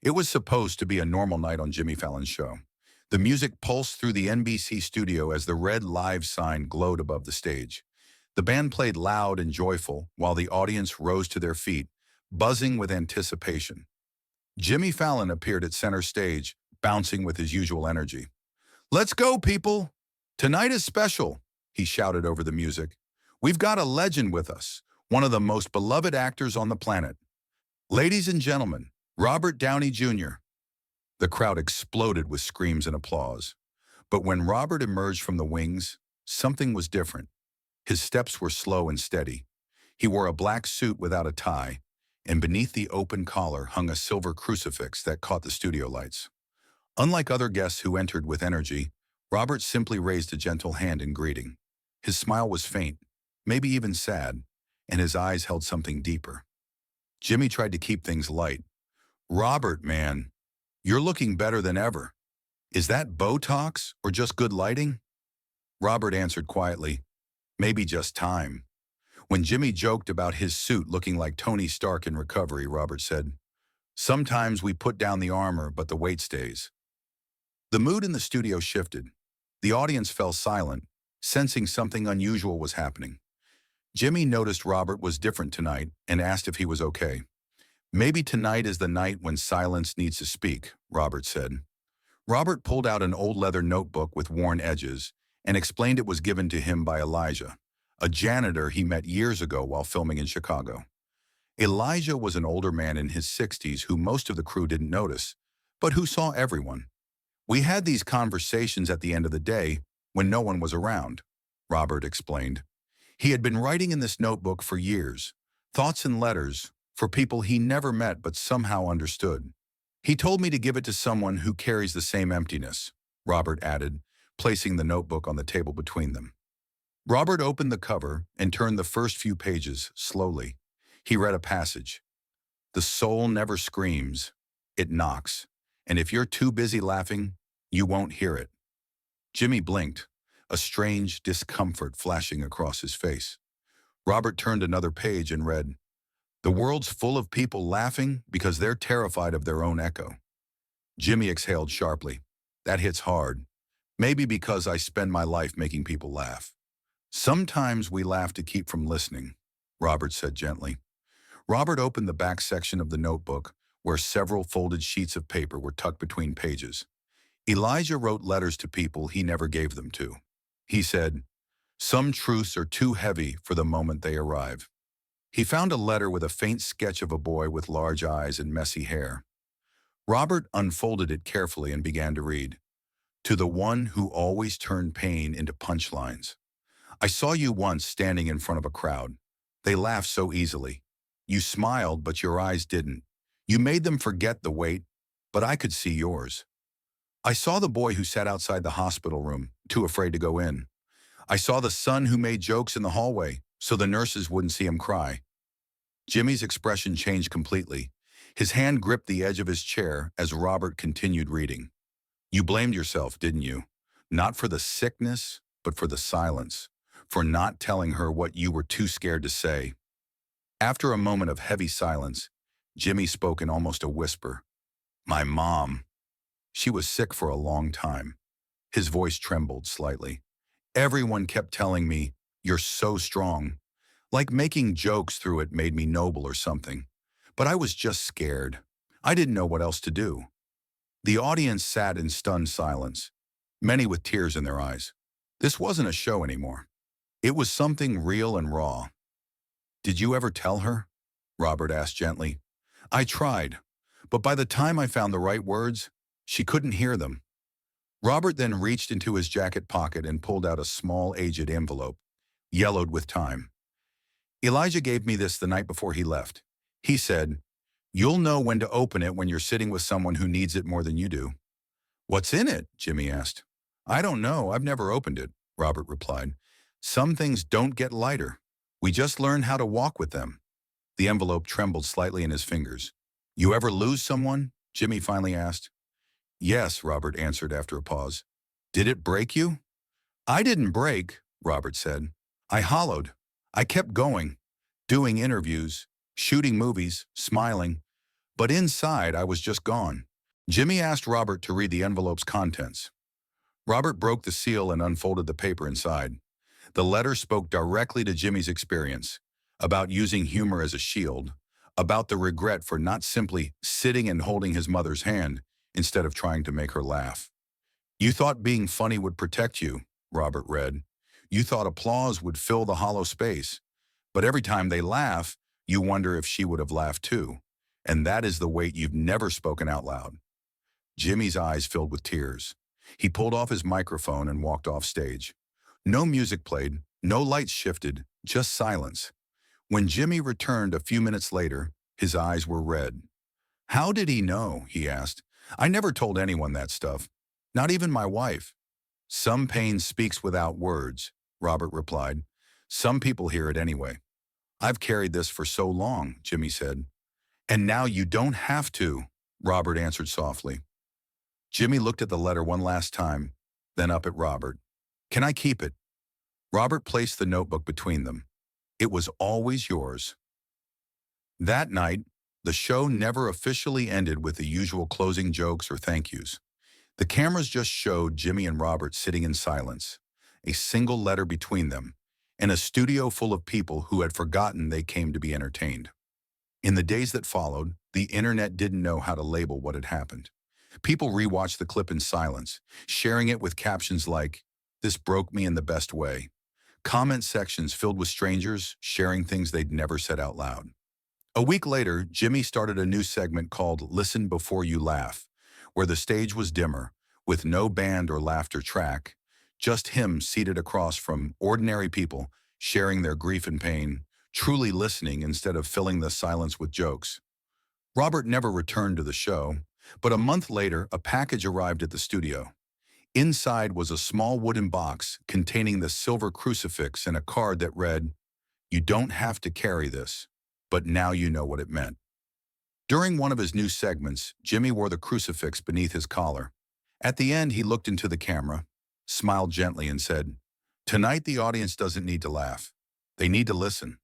It was supposed to be a normal night on Jimmy Fallon's show. The music pulsed through the NBC studio as the red live sign glowed above the stage. The band played loud and joyful while the audience rose to their feet, buzzing with anticipation. Jimmy Fallon appeared at center stage, bouncing with his usual energy. "Let's go, people! Tonight is special," he shouted over the music. "We've got a legend with us, one of the most beloved actors on the planet. Ladies and gentlemen, Robert Downey Jr." The crowd exploded with screams and applause. But when Robert emerged from the wings, something was different. His steps were slow and steady. He wore a black suit without a tie, and beneath the open collar hung a silver crucifix that caught the studio lights. Unlike other guests who entered with energy, Robert simply raised a gentle hand in greeting. His smile was faint, maybe even sad, and his eyes held something deeper. Jimmy tried to keep things light. "Robert, man, you're looking better than ever. Is that Botox or just good lighting?" Robert answered quietly, "Maybe just time." When Jimmy joked about his suit looking like Tony Stark in recovery, Robert said, "Sometimes we put down the armor, but the weight stays." The mood in the studio shifted. The audience fell silent, sensing something unusual was happening. Jimmy noticed Robert was different tonight and asked if he was okay. "Maybe tonight is the night when silence needs to speak," Robert said. Robert pulled out an old leather notebook with worn edges and explained it was given to him by Elijah, a janitor he met years ago while filming in Chicago. Elijah was an older man in his 60s who most of the crew didn't notice, but who saw everyone. "We had these conversations at the end of the day when no one was around," Robert explained. He had been writing in this notebook for years, thoughts and letters for people he never met but somehow understood. "He told me to give it to someone who carries the same emptiness," Robert added, placing the notebook on the table between them. Robert opened the cover and turned the first few pages slowly. He read a passage. "The soul never screams, it knocks, and if you're too busy laughing, you won't hear it." Jimmy blinked, a strange discomfort flashing across his face. Robert turned another page and read, "The world's full of people laughing because they're terrified of their own echo." Jimmy exhaled sharply. "That hits hard. Maybe because I spend my life making people laugh." "Sometimes we laugh to keep from listening," Robert said gently. Robert opened the back section of the notebook, where several folded sheets of paper were tucked between pages. Elijah wrote letters to people he never gave them to. He said, "Some truths are too heavy for the moment they arrive." He found a letter with a faint sketch of a boy with large eyes and messy hair. Robert unfolded it carefully and began to read. "To the one who always turned pain into punchlines. I saw you once standing in front of a crowd. They laughed so easily. You smiled, but your eyes didn't. You made them forget the weight, but I could see yours. I saw the boy who sat outside the hospital room, too afraid to go in. I saw the son who made jokes in the hallway, so the nurses wouldn't see him cry." Jimmy's expression changed completely. His hand gripped the edge of his chair as Robert continued reading. "You blamed yourself, didn't you? Not for the sickness, but for the silence, for not telling her what you were too scared to say." After a moment of heavy silence, Jimmy spoke in almost a whisper. "My mom. She was sick for a long time." His voice trembled slightly. "Everyone kept telling me, 'You're so strong.' Like making jokes through it made me noble or something. But I was just scared. I didn't know what else to do." The audience sat in stunned silence, many with tears in their eyes. This wasn't a show anymore. It was something real and raw. "Did you ever tell her?" Robert asked gently. "I tried, but by the time I found the right words, she couldn't hear them." Robert then reached into his jacket pocket and pulled out a small, aged envelope, yellowed with time. "Elijah gave me this the night before he left. He said, 'You'll know when to open it when you're sitting with someone who needs it more than you do.'" "What's in it?" Jimmy asked. "I don't know. I've never opened it," Robert replied. "Some things don't get lighter. We just learn how to walk with them." The envelope trembled slightly in his fingers. "You ever lose someone?" Jimmy finally asked. "Yes," Robert answered after a pause. "Did it break you?" "I didn't break," Robert said. "I hollowed. I kept going, doing interviews, shooting movies, smiling. But inside, I was just gone. Jimmy asked Robert to read the envelope's contents. Robert broke the seal and unfolded the paper inside. The letter spoke directly to Jimmy's experience, about using humor as a shield, about the regret for not simply sitting and holding his mother's hand instead of trying to make her laugh. You thought being funny would protect you, Robert read. You thought applause would fill the hollow space. But every time they laugh, you wonder if she would have laughed too. And that is the weight you've never spoken out loud. Jimmy's eyes filled with tears. He pulled off his microphone and walked off stage. No music played, no lights shifted, just silence. When Jimmy returned a few minutes later, his eyes were red. How did he know? He asked. I never told anyone that stuff. Not even my wife. Some pain speaks without words, Robert replied. Some people hear it anyway. I've carried this for so long, Jimmy said. And now you don't have to, Robert answered softly. Jimmy looked at the letter one last time, then up at Robert. Can I keep it? Robert placed the notebook between them. It was always yours. That night, the show never officially ended with the usual closing jokes or thank yous. The cameras just showed Jimmy and Robert sitting in silence, a single letter between them, and a studio full of people who had forgotten they came to be entertained. In the days that followed, the internet didn't know how to label what had happened. People rewatched the clip in silence, sharing it with captions like, "This broke me in the best way." Comment sections filled with strangers sharing things they'd never said out loud. A week later, Jimmy started a new segment called Listen Before You Laugh, where the stage was dimmer, with no band or laughter track, just him seated across from ordinary people, sharing their grief and pain, truly listening instead of filling the silence with jokes. Robert never returned to the show, but a month later, a package arrived at the studio. Inside was a small wooden box containing the silver crucifix and a card that read, "You don't have to carry this, but now you know what it meant." During one of his new segments, Jimmy wore the crucifix beneath his collar. At the end, he looked into the camera, smiled gently and said, "Tonight the audience doesn't need to laugh. They need to listen."